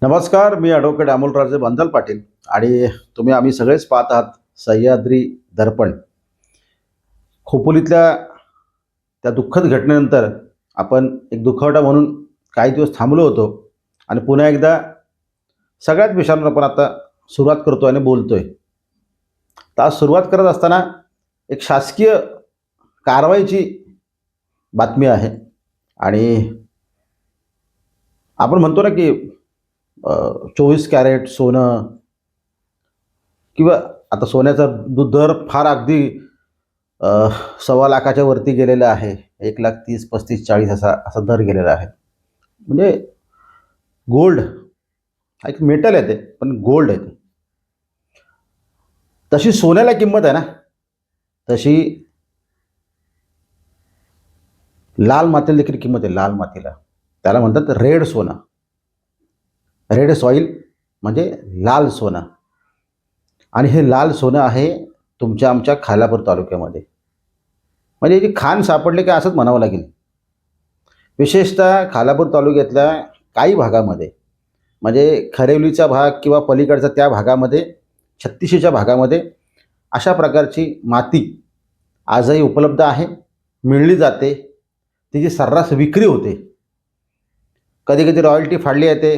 नमस्कार, मी ॲडव्होकेट अमोलराजे बांधल पाटील आणि आम्ही सगळेच पाहत आहात सह्याद्री दर्पण. खोपोलीतल्या त्या दुःखद घटनेनंतर आपण एक दुखवटा म्हणून काही दिवस थांबलो होतो आणि पुन्हा एकदा सगळ्याच विषयांवर आपण आता सुरुवात करतो आणि बोलतोय. तर आज सुरुवात करत असताना एक शासकीय कारवाईची बातमी आहे आणि आपण म्हणतो ना की 24 कॅरेट सोनं किंवा आता सोन्याचा दर फार अगदी अ, 1.25 लाखाच्या वरती गेलेला आहे. 1,30,000, 35, 40 असा असा दर गेलेला आहे. म्हणजे गोल्ड हा एक मेटल आहे ते, पण गोल्ड आहे ते. तशी सोन्याला किंमत आहे ना, तशी लाल मातीला देखील किंमत आहे. लाल मातीला त्याला म्हणतात रेड सोनं. रेड सॉईल म्हणजे लाल सोनं. आणि हे लाल सोनं आहे तुमच्या आमच्या खालापूर तालुक्यामध्ये. म्हणजे याची खाण सापडली का असंच म्हणावं लागेल. विशेषतः खालापूर तालुक्यातल्या काही भागामध्ये म्हणजे खरेवलीचा भाग किंवा पलीकडचा त्या भागामध्ये, छत्तीशीच्या भागामध्ये अशा प्रकारची माती आजही उपलब्ध आहे, मिळली जाते. तिची सर्रास विक्री होते. कधी कधी रॉयल्टी फाडली येते,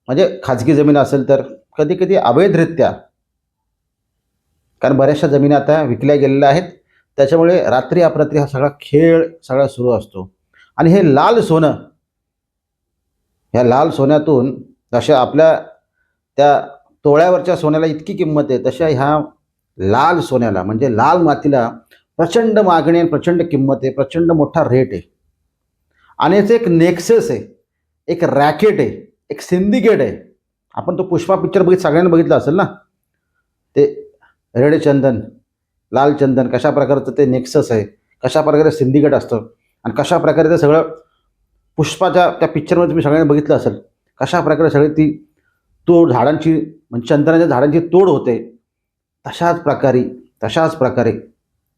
म्हणजे खाजगी जमीन असेल तर, कधी कधी अवैधरित्या, कारण बऱ्याचशा जमिनी आता विकल्या गेलेल्या आहेत. त्याच्यामुळे रात्री अपरात्री हा सगळा खेळ सगळा सुरू असतो. आणि हे लाल सोनं, ह्या लाल सोन्यातून जशा आपल्या त्या तोळ्यावरच्या सोन्याला इतकी किंमत आहे, तशा ह्या लाल सोन्याला म्हणजे लाल मातीला प्रचंड मागणी आहे, प्रचंड किंमत आहे, प्रचंड मोठा रेट आहे. आणि याचं एक नेक्सस आहे, एक रॅकेट आहे, एक सिंडिकेट आहे. आपण तो पुष्पा पिक्चर सगळ्यांनी बघितला असेल ना, ते रेड चंदन, लाल चंदन, कशा प्रकारचं ते नेक्सस आहे, कशा प्रकारे सिंडिकेट असतं आणि कशा प्रकारे ते सगळं पुष्पाच्या त्या पिक्चरमध्ये तुम्ही सगळ्यांनी बघितलं असेल, कशा प्रकारे सगळी ती तोड झाडांची म्हणजे चंदनाच्या झाडांची तोड होते. तशाच प्रकारे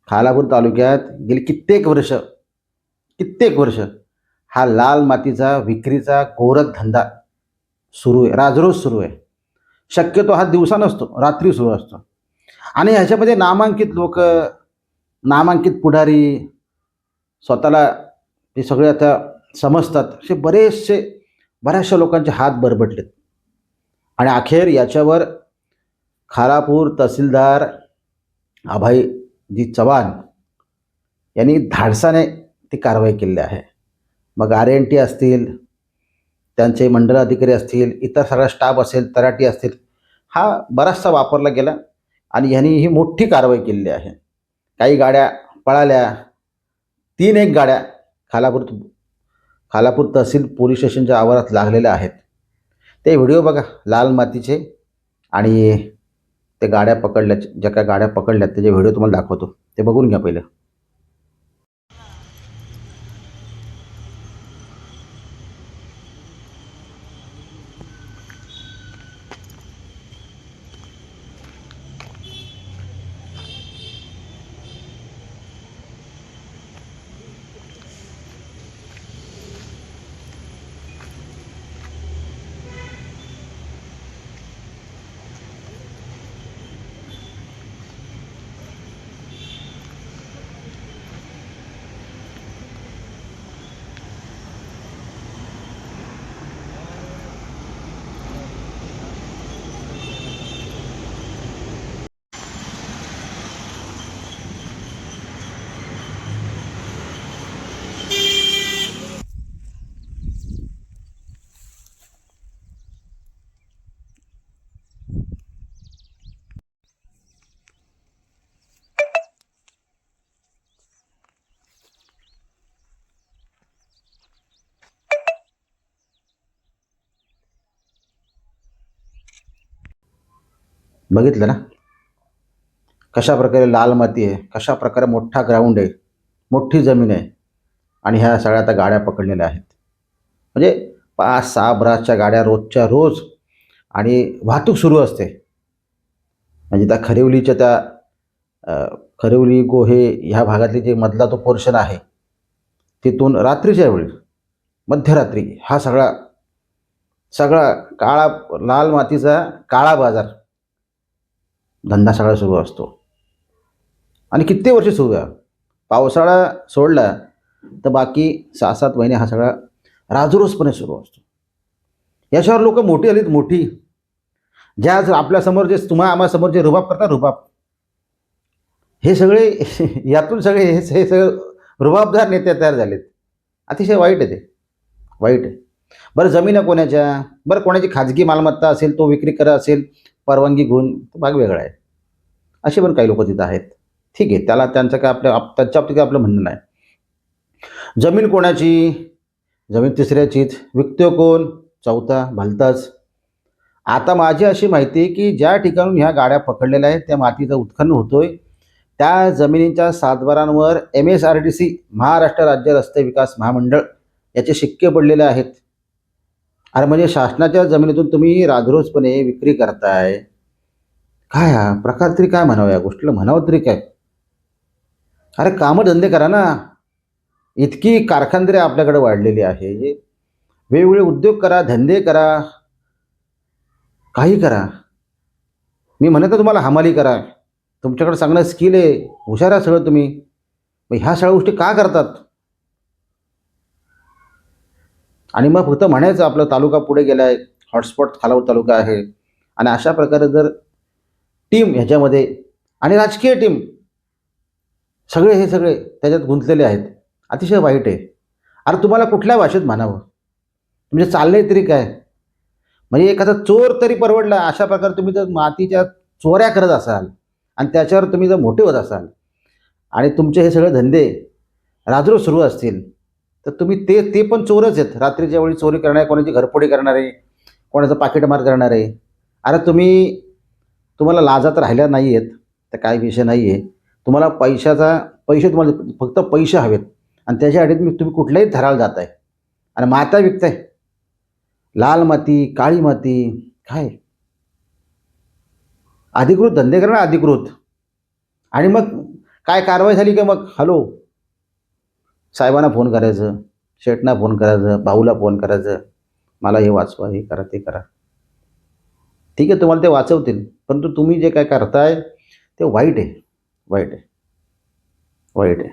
खालापूर तालुक्यात गेली कित्येक वर्ष हा लाल मातीचा विक्रीचा गोरख धंदा सुरू आहे, राजरोज सुरू आहे. शक्यतो हा दिवसा नसतो, रात्री सुरू असतो. आणि ह्याच्यामध्ये नामांकित लोक, नामांकित पुढारी, स्वतःला ते सगळे आता समजतात, असे बऱ्याचशा लोकांचे हात बरबटलेत. आणि अखेर याच्यावर खालापूर तहसीलदार अभयजी चव्हाण यांनी धाडसाने ती कारवाई केलेली आहे. मग RNT असतील, त्यांचे मंडल अधिकारी असतील, इतर सगळा स्टाफ असेल, तलाठी असतील, हा बराचसा वापरला गेला आणि ह्यांनी ही मोठी कारवाई केलेली आहे. काही गाड्या पळाल्या. 3 गाड्या खालापूर खालापूर तहसील पोलीस स्टेशनच्या आवारात लागलेल्या आहेत. ते व्हिडिओ बघा लाल मातीचे. आणि ते गाड्या पकडल्याचे, ज्या काय गाड्या पकडल्यात त्याचे व्हिडिओ तुम्हाला दाखवतो, ते बघून घ्या पहिलं. बघितलं ना कशा प्रकारे लाल माती आहे, कशा प्रकारे मोठा ग्राउंड आहे, मोठी जमीन आहे. आणि ह्या सगळ्या आता गाड्या पकडलेल्या आहेत. म्हणजे 5-6 ब्रासच्या गाड्या रोजच्या रोज आणि वाहतूक सुरू असते. म्हणजे त्या खरिवलीच्या त्या खरिवली गोहे ह्या भागातली जे मधला तो पोर्शन आहे, तिथून रात्रीच्या वेळी, मध्यरात्री हा सगळा सगळा काळा, लाल मातीचा काळा बाजार धंदा सगळा सुरू असतो आणि किती वर्ष सुरू आहे. पावसाळा सोडला तर बाकी 6-7 महिने हा सगळा राजरोसपणे सुरू असतो. याच्यावर लोक मोठी आलीत मोठी, ज्या आज आपल्यासमोर जे आम्हासमोर जे रुबाब करतात रुबाब, हे सगळे यातून सगळे हे सगळे रुबाबदार नेते तयार झालेत. अतिशय वाईट आहे ते, वाईट आहे. बरं जमीन कोणाच्या, बरं कोणाची खाजगी मालमत्ता असेल, तो विक्री करत असेल परवानगी घेऊन, तो भाग वेगळा आहे. असे पण काही लोक तिथं आहेत. ठीक आहे, त्याला त्यांचं काय त्यांच्या बाबतीत आपलं म्हणणं नाही. जमीन कोणाची, जमीन तिसऱ्याचीच, विकतो कोण, चौथा भलताच. आता माझी अशी माहिती आहे की ज्या ठिकाणून ह्या गाड्या पकडलेल्या आहेत त्या मातीचं उत्खनन होतोय, त्या जमिनींच्या सातबारांवर MSRDC, महाराष्ट्र राज्य रस्ते विकास महामंडळ, याचे शिक्के पडलेले आहेत. अरे म्हणजे शासनाच्या जमिनीतून तुम्ही राजरोसपणे विक्री करताय. काय हा प्रकार तरी काय म्हणावं, या गोष्टीला म्हणावं तरी काय? अरे कामं धंदे करा ना. इतकी कारखानदारी आपल्याकडे वाढलेली आहे, वेगवेगळे उद्योग करा, धंदे करा, काही करा. मी म्हणत नाही तुम्हाला हमाली करा, तुमच्याकडे चांगलं स्किल आहे, हुशार आहे सगळं तुम्ही, मग ह्या सगळ्या गोष्टी का करतात? आणि मग फक्त म्हणायचं आपला तालुका पुढे गेला आहे, हॉटस्पॉट खालापूर तालुका आहे. आणि अशा प्रकारे जर टीम ह्याच्यामध्ये आणि राजकीय टीम सगळे हे सगळे त्याच्यात गुंतलेले आहेत, अतिशय वाईट आहे. अरे तुम्हाला कुठल्या भाषेत म्हणावं, म्हणजे चाललंय तरी काय? म्हणजे एखादा चोर तरी परवडला. अशा प्रकारे तुम्ही जर मातीच्या चोऱ्या करत असाल आणि त्याच्यावर तुम्ही जर मोठे होत असाल आणि तुमचे हे सगळे धंदे राजरोज सुरू असतील, तर तुम्ही ते ते पण चोरच आहेत. रात्रीच्या वेळी चोरी करणारे, कोणाची घरफोडी करणारे, कोणाचं पाकिटमार करणारे. अरे तुम्हाला लाजा तर राहिल्या नाही आहेत, तर काही विषय नाही आहे. तुम्हाला पैसे तुम्हाला फक्त पैसे हवेत आणि त्याच्यासाठी तुम्ही कुठल्याही थराला जात आहे आणि माता विकताय. लाल माती, काळी माती, काय अधिकृत धंदे करा ना, अधिकृत. आणि मग काय कारवाई झाली का मग हॅलो साहेबांना फोन करायचं, शेठना फोन करायचं, भाऊला फोन करायचं, मला हे वाचवा, हे करा, ते करा. ठीक आहे, तुम्हाला ते वाचवतील, परंतु तुम्ही जे काय करताय ते वाईट आहे, वाईट आहे, वाईट आहे.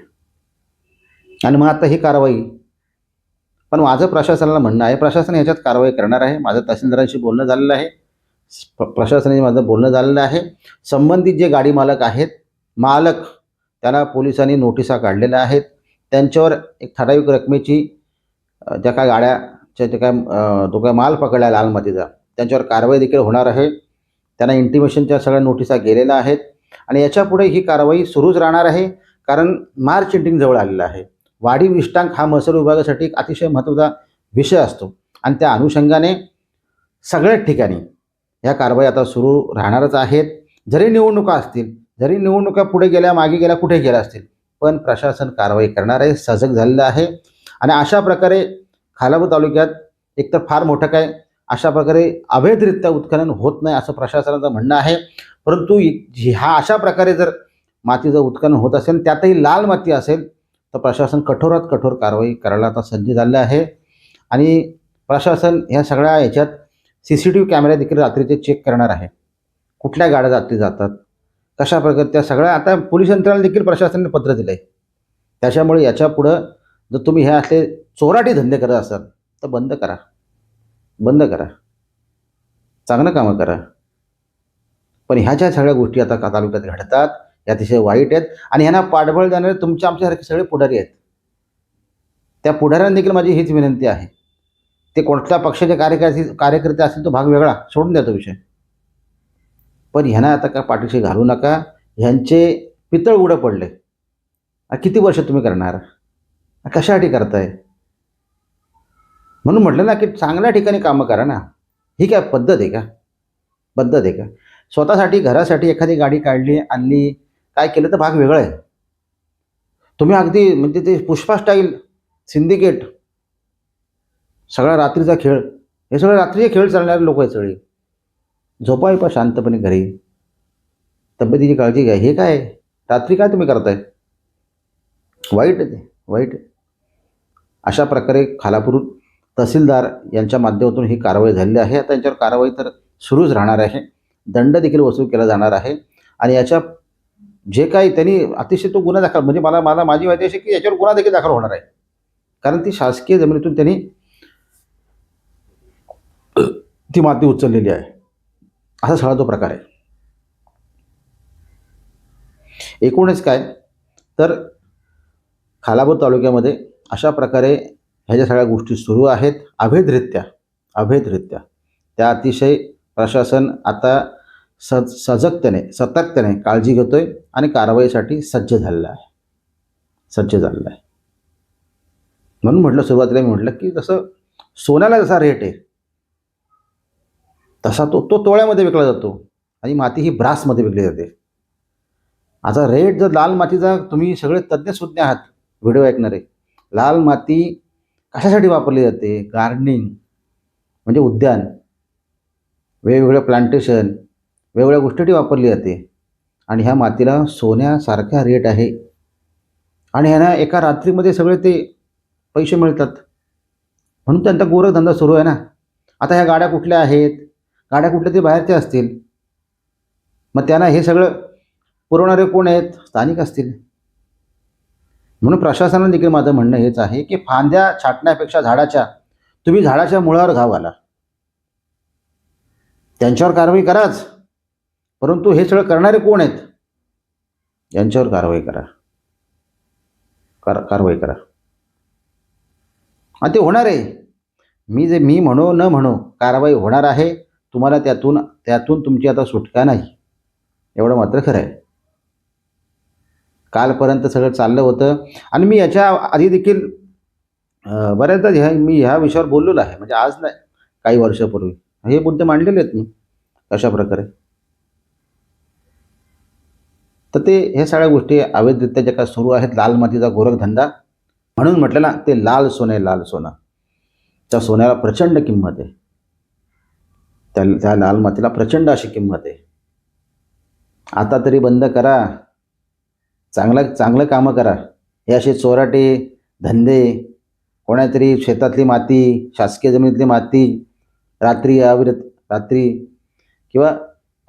आणि मग आता ही कारवाई, पण माझं प्रशासनाला म्हणणं आहे, प्रशासन याच्यात कारवाई करणार आहे. माझं तहसीलदारांशी बोलणं झालेलं आहे, प्रशासनाशी माझं बोलणं झालेलं आहे. संबंधित जे गाडी मालक आहेत, मालक, त्यांना पोलिसांनी नोटिसा काढलेल्या आहेत. त्यांच्यावर एक ठराविक रकमेची, ज्या काय गाड्याच्या जे काय जो काय माल पकडला लाल मातीचा, त्यांच्यावर कारवाई देखील होणार आहे. त्यांना इंटिमेशनच्या सगळ्या नोटिसा गेलेल्या आहेत आणि याच्यापुढे ही कारवाई सुरूच राहणार आहे. कारण मार्च एंडिंग जवळ आलेला आहे. वाढीव विष्टांक हा महसूल विभागासाठी एक अतिशय महत्त्वाचा विषय असतो आणि त्या अनुषंगाने सगळ्याच ठिकाणी ह्या कारवाई आता सुरू राहणारच आहेत. जरी निवडणुका असतील, जरी निवडणुका पुढे गेल्या, मागे गेल्या, कुठे गेल्या असतील, पण प्रशासन कारवाई करणार आहे, सजग झालेलं आहे. आणि अशा प्रकारे खालापूर तालुक्यात एकतर फार मोठं काय अशा प्रकारे अवैधरित्या उत्खनन होत नाही असं प्रशासनाचं म्हणणं आहे. परंतु हा अशा प्रकारे जर मातीचं उत्खनन होत असेल, त्यातही लाल माती असेल, तर प्रशासन कठोरात कठोर कारवाई करायला आता सज्ज झालं आहे. आणि प्रशासन ह्या सगळ्या ह्याच्यात CCTV कॅमेरा देखील रात्रीचे चेक करणार आहे. कुठल्या गाड्या रात्री जातात, कशा प्रकारे, त्या सगळ्या आता पोलीस यंत्रणेला देखील प्रशासनाने पत्र दिलं आहे. त्याच्यामुळे याच्यापुढं जर तुम्ही हे असले चोराटी धंदे करत असाल तर बंद करा, बंद करा, चांगलं कामं करा. पण ह्या ज्या सगळ्या गोष्टी आता तालुक्यात घडतात या अतिशय वाईट आहेत आणि ह्यांना पाठबळ देणारे तुमच्या आमच्यासारखे सगळे पुढारी आहेत. त्या पुढाऱ्यांना देखील माझी हीच विनंती आहे, ते कोणत्या पक्षाचे कार्यकर्ते असतील तो भाग वेगळा, सोडून द्या तो विषय. पण ह्यांना आता का पाठीशी घालू नका. ह्यांचे पितळ उडं पडले. किती वर्ष तुम्ही करणार, कशासाठी करताय? म्हणून म्हटलं ना की चांगल्या ठिकाणी कामं करा ना. ही काय पद्धत आहे का? पद्धत आहे का? स्वतःसाठी, घरासाठी एखादी गाडी काढली, आणली, काय केलं तर भाग वेगळं आहे. तुम्ही अगदी म्हणजे ते पुष्पा स्टाईल, सिंडिकेट, सगळा रात्रीचा खेळ, हे सगळे रात्रीचे खेळ चालणारे लोक आहेत सगळे. झोपाय पण शांतपणे घरी, तब्येतीची काळजी घ्या. हे काय रात्री काय तुम्ही करताय? वाईट आहे ते, वाईट आहे. अशा प्रकारे खालापूर तहसीलदार यांच्या माध्यमातून ही कारवाई झालेली आहे. आता यांच्यावर कारवाई तर सुरूच राहणार आहे. दंड देखील वसूल केला जाणार आहे. आणि याच्या जे काही त्यांनी अतिशय तो गुन्हा दाखल, म्हणजे मला मला माझी माहिती अशी की याच्यावर गुन्हा देखील दाखल होणार आहे. कारण ती शासकीय जमिनीतून त्यांनी ती माती उचललेली आहे. असा सगळा तो प्रकार आहे. एकूणच काय तर खालापूर तालुक्यामध्ये अशा प्रकारे ह्या ज्या सगळ्या गोष्टी सुरू आहेत अवैधरित्या त्या अतिशय प्रशासन आता सजगतेने सतर्कतेने काळजी घेतोय आणि कारवाईसाठी सज्ज झालेलं आहे. म्हणून म्हटलं, सुरुवातीला मी म्हटलं की जसं सोन्याला जसा रेट आहे तसा तो तोळ्यामध्ये विकला जातो आणि माती ही ब्रासमध्ये विकली जाते. आता रेट जर लाल मातीचा, तुम्ही सगळे तज्ज्ञ आहात व्हिडिओ ऐकणारे, लाल माती कशासाठी वापरली जाते? गार्डनिंग म्हणजे उद्यान, वेगवेगळ्या प्लांटेशन, वेगवेगळ्या गोष्टीसाठी वापरली जाते. आणि ह्या मातीला सोन्यासारखा रेट आहे. आणि ह्यांना एका रात्रीमध्ये सगळे ते पैसे मिळतात. म्हणून त्यांचा गोरखधंदा सुरू आहे ना. आता ह्या गाड्या कुठल्या आहेत? गाड्या कुठल्या ते बाहेरच्या असतील. मग त्यांना हे सगळं पुरवणारे कोण आहेत? स्थानिक असतील. म्हणून प्रशासनाने देखील माझं म्हणणं हेच आहे की फांद्या छाटण्यापेक्षा तुम्ही झाडाच्या मुळावर घाव घाला. त्यांच्यावर कारवाई कराच, परंतु हे सगळं करणारे कोण आहेत यांच्यावर कारवाई करा. आणि ते होणार आहे. मी म्हणो न म्हणो कारवाई होणार आहे. तुम्हाला त्यातून तुमची आता सुटका नाही, एवढं मात्र खरं आहे. कालपर्यंत सगळं चाललं होतं. आणि मी याच्या आधी देखील बऱ्याचदा मी ह्या विषयावर बोललेलो आहे. म्हणजे आज नाही, काही वर्षापूर्वी हे मुद्दे मांडलेले आहेत मी अशा प्रकारे. तर हे सगळ्या गोष्टी अवैधरित्या ज्या काय सुरू आहेत, लाल मातीचा गोरखधंदा, म्हणून म्हटलं ना, ते लाल सोनं. त्या सोन्याला प्रचंड किंमत आहे. त्या लाल मातीला प्रचंड अशी किंमत आहे. आता तरी बंद करा, चांगलं कामं करा. हे असे चोराटे धंदे, कोणातरी शेतातली माती, शासकीय जमिनीतली माती रात्री किंवा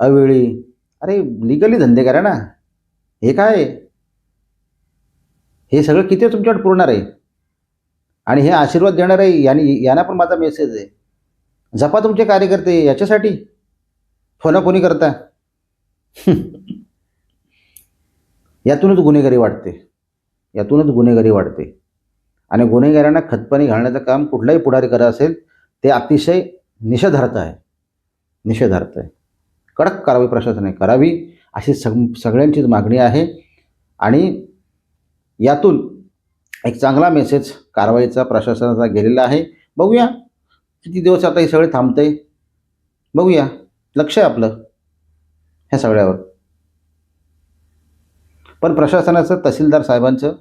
अवेळी, अरे लिगली धंदे करा ना. हे काय, हे सगळं किती तुमच्याकडे पुरणार आहे? आणि हे आशीर्वाद देणार आहे यांना पण माझा मेसेज आहे, जपा तुमचे कार्यकर्ते. याच्यासाठी फोनाफोनी करता. यातूनच गुन्हेगारी वाढते. आणि गुन्हेगारांना खतपाणी घालण्याचं काम कुठलाही पुढारी करत असेल ते अतिशय निषेधार्थ आहे. कडक कारवाई प्रशासनाने करावी अशी सगळ्यांचीच मागणी आहे. आणि यातून एक चांगला मेसेज कारवाईचा प्रशासनाचा गेलेला आहे. बघूया किती दिवस आता हे सगळे थांबतंय, बघूया. लक्ष आहे आपलं ह्या सगळ्यावर. पण प्रशासनाचं, तहसीलदार साहेबांचं,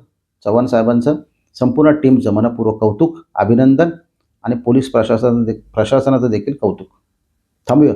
चव्हाण साहेबांचं, संपूर्ण टीमचं मनपूर्वक कौतुक, अभिनंदन. आणि पोलीस प्रशासनाचं देखील कौतुक. थांबूया.